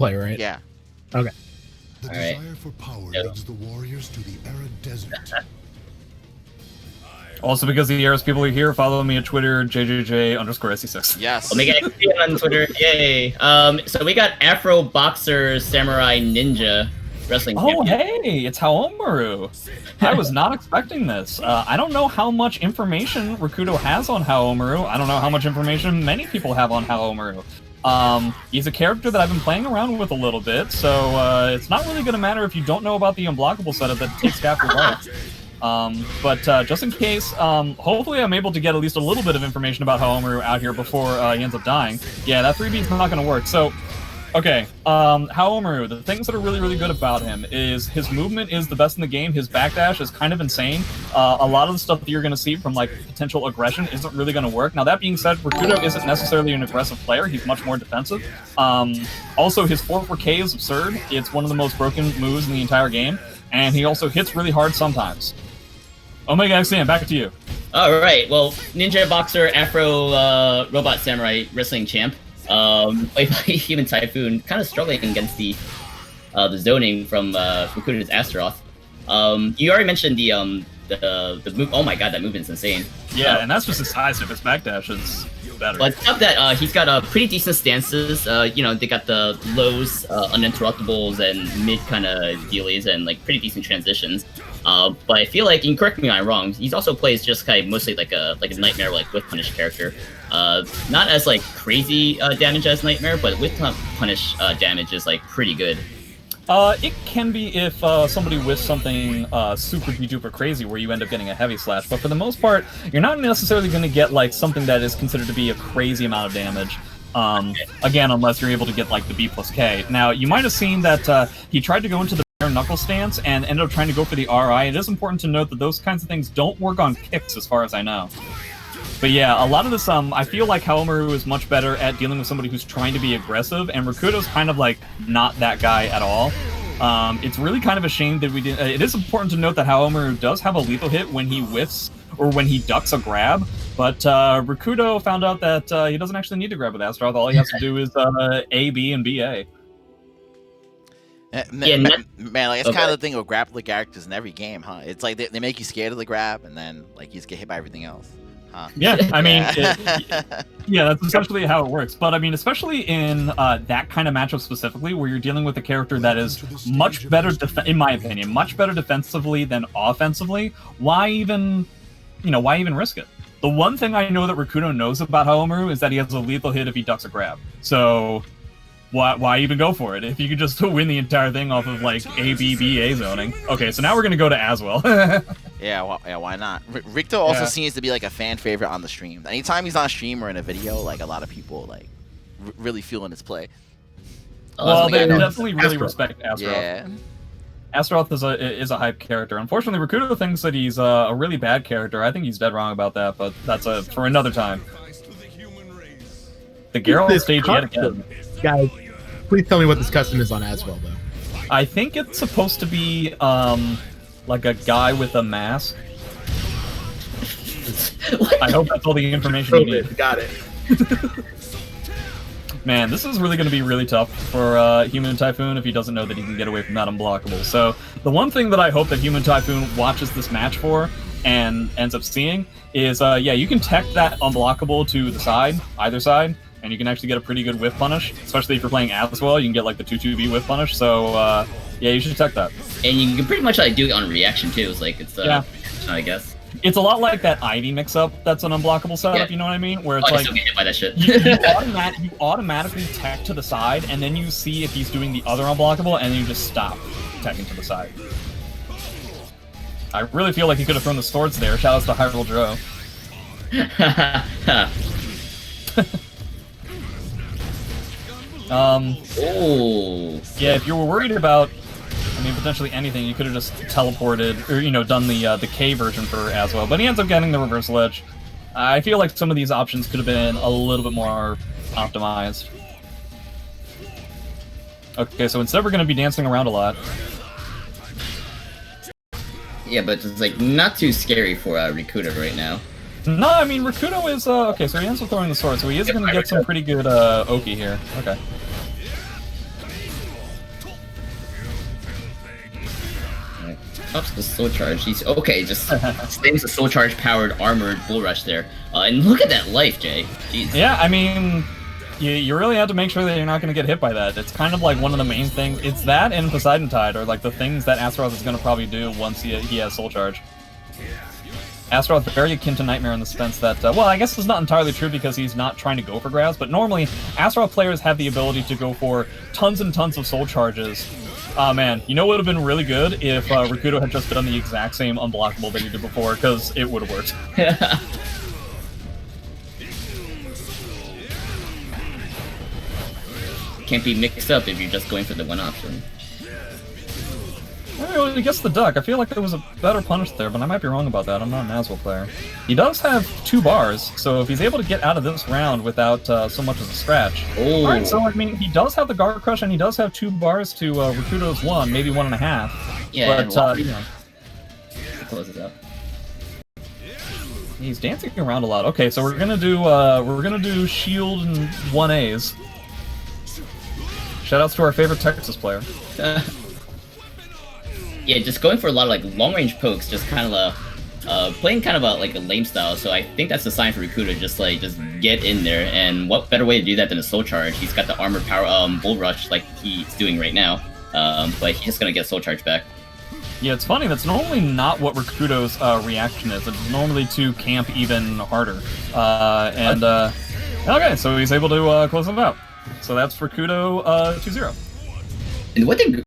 play, right? Yeah. Okay. The desire for power leads the warriors to the arid desert. Also, because the Eris people are here, follow me at Twitter, JJJ_SC6. Yes. Omega XP on Twitter, yay. So we got Afro Boxer Samurai Ninja wrestling champion. Hey, it's Haohmaru. I was not expecting this. I don't know how much information Rikuto has on Haohmaru. I don't know how much information many people have on Haohmaru. He's a character that I've been playing around with a little bit, so it's not really going to matter if you don't know about the unblockable setup that takes half your life. But just in case, hopefully I'm able to get at least a little bit of information about Haohmaru out here before he ends up dying. Yeah, that 3B is not going to work. So, okay, Haohmaru, the things that are really, really good about him is his movement is the best in the game. His backdash is kind of insane. A lot of the stuff that you're going to see from, like, potential aggression isn't really going to work. Now, that being said, Rikuto isn't necessarily an aggressive player. He's much more defensive. Also, his 4-4K is absurd. It's one of the most broken moves in the entire game. And he also hits really hard sometimes. Omega XCM, back to you. Alright, well, Ninja Boxer Afro Robot Samurai Wrestling Champ. Played by HumanTyphoon, kind of struggling against the zoning from Rikuto's Astaroth. You already mentioned the move. Oh my god, that movement's insane. Yeah, and that's just his high step. His backdash is better. But up that, he's got pretty decent stances. You know, they got the lows, uninterruptibles, and mid kind of dealies, and like pretty decent transitions. But I feel like, and correct me if I'm wrong, he also plays just kind of mostly like a Nightmare, like with punish character. Not as like crazy damage as Nightmare, but with punish damage is like pretty good. It can be if somebody with something super duper crazy where you end up getting a heavy slash, but for the most part, you're not necessarily going to get like something that is considered to be a crazy amount of damage. Again, unless you're able to get like the B+K. Now, you might have seen that he tried to go into the bare knuckle stance and ended up trying to go for the RI. It is important to note that those kinds of things don't work on kicks as far as I know. But yeah, a lot of this, I feel like Haohmaru is much better at dealing with somebody who's trying to be aggressive, and Rikuto's kind of like not that guy at all. It's really kind of a shame that we didn't. It is important to note that Haohmaru does have a lethal hit when he whiffs or when he ducks a grab, but Rikuto found out that he doesn't actually need to grab with Astaroth. All he has to do is A, B, and BA. Man, like it's kind of the thing with grappling characters in every game, huh? It's like they make you scared of the grab, and then like you just get hit by everything else. Huh. Yeah, I mean, yeah, that's essentially how it works. But I mean, especially in that kind of matchup specifically, where you're dealing with a character that is much better, in my opinion, much better defensively than offensively. Why even risk it? The one thing I know that Rikuto knows about Haohmaru is that he has a lethal hit if he ducks a grab. So why even go for it if you could just win the entire thing off of like A, B, B, A zoning? Okay, so now we're gonna go to Aswell. Yeah, why not? Rikuto also seems to be like a fan favorite on the stream. Anytime he's on stream or in a video, like a lot of people like really feeling his play. Well, they definitely really respect Astaroth. Yeah. Astaroth is a hype character. Unfortunately, Rikuto thinks that he's a really bad character. I think he's dead wrong about that, but that's for another time. The Geralt stage yet again. Guys, please tell me what this custom is on Aswell, though. I think it's supposed to be like a guy with a mask. I hope that's all the information you need. Got it. Man, this is really going to be really tough for HumanTyphoon if he doesn't know that he can get away from that unblockable. So the one thing that I hope that HumanTyphoon watches this match for and ends up seeing is, yeah, you can tech that unblockable to the side, either side, and you can actually get a pretty good whiff punish, especially if you're playing Aswell. You can get like the 2-2B whiff punish, so yeah, you should tech that. And you can pretty much like do it on reaction too. It's like yeah, I guess. It's a lot like that Ivy mix-up that's an unblockable setup, you know what I mean? Where it's like, still get hit by that shit. you automatically tech to the side, and then you see if he's doing the other unblockable, and then you just stop teching to the side. I really feel like he could have thrown the swords there. Shoutouts to Hyrule Dro. Yeah, if you were worried about, I mean, potentially anything, you could have just teleported, or, you know, done the K version for Aswell, but he ends up getting the reversal edge. I feel like some of these options could have been a little bit more optimized. Okay, so instead we're going to be dancing around a lot. Yeah, but it's like not too scary for Rikuto right now. No, I mean, Rikuto is, okay, so he ends up throwing the sword, so he is going to get some pretty good Oki here. Okay. Pops the soul charge. He's okay. Just slams the soul charge powered armored bull rush there. And look at that life, Jay. Jeez. Yeah, I mean, you really have to make sure that you're not going to get hit by that. It's kind of like one of the main things. It's that and Poseidon Tide are like the things that Astaroth is going to probably do once he has soul charge. Astaroth very akin to Nightmare in the sense that, well, I guess it's not entirely true because he's not trying to go for grabs, but normally Astaroth players have the ability to go for tons and tons of soul charges. Man, you know what would have been really good if Rikuto had just done the exact same unblockable that he did before, because it would have worked. Can't be mixed up if you're just going for the one option. Well, I guess the duck. I feel like there was a better punish there, but I might be wrong about that. I'm not an Aswell player. He does have 2 bars, so if he's able to get out of this round without so much as a scratch. Oh. Alright, so I mean, he does have the guard crush, and he does have 2 bars to Rikuto's 1, maybe 1.5. Yeah, but you know, close it up. he's dancing around a lot. Okay, so we're gonna do shield and 1As. Shoutouts to our favorite Texas player. Yeah, just going for a lot of like long range pokes, just kind of playing kind of like a lame style. So I think that's the sign for Rikuto, just get in there. And what better way to do that than a soul charge? He's got the armored power bull rush like he's doing right now, but he's just gonna get soul charge back. Yeah, it's funny. That's normally not what Rikuto's reaction is. It's normally to camp even harder. Okay, so he's able to close it out. So that's Rikuto 2-0. And one thing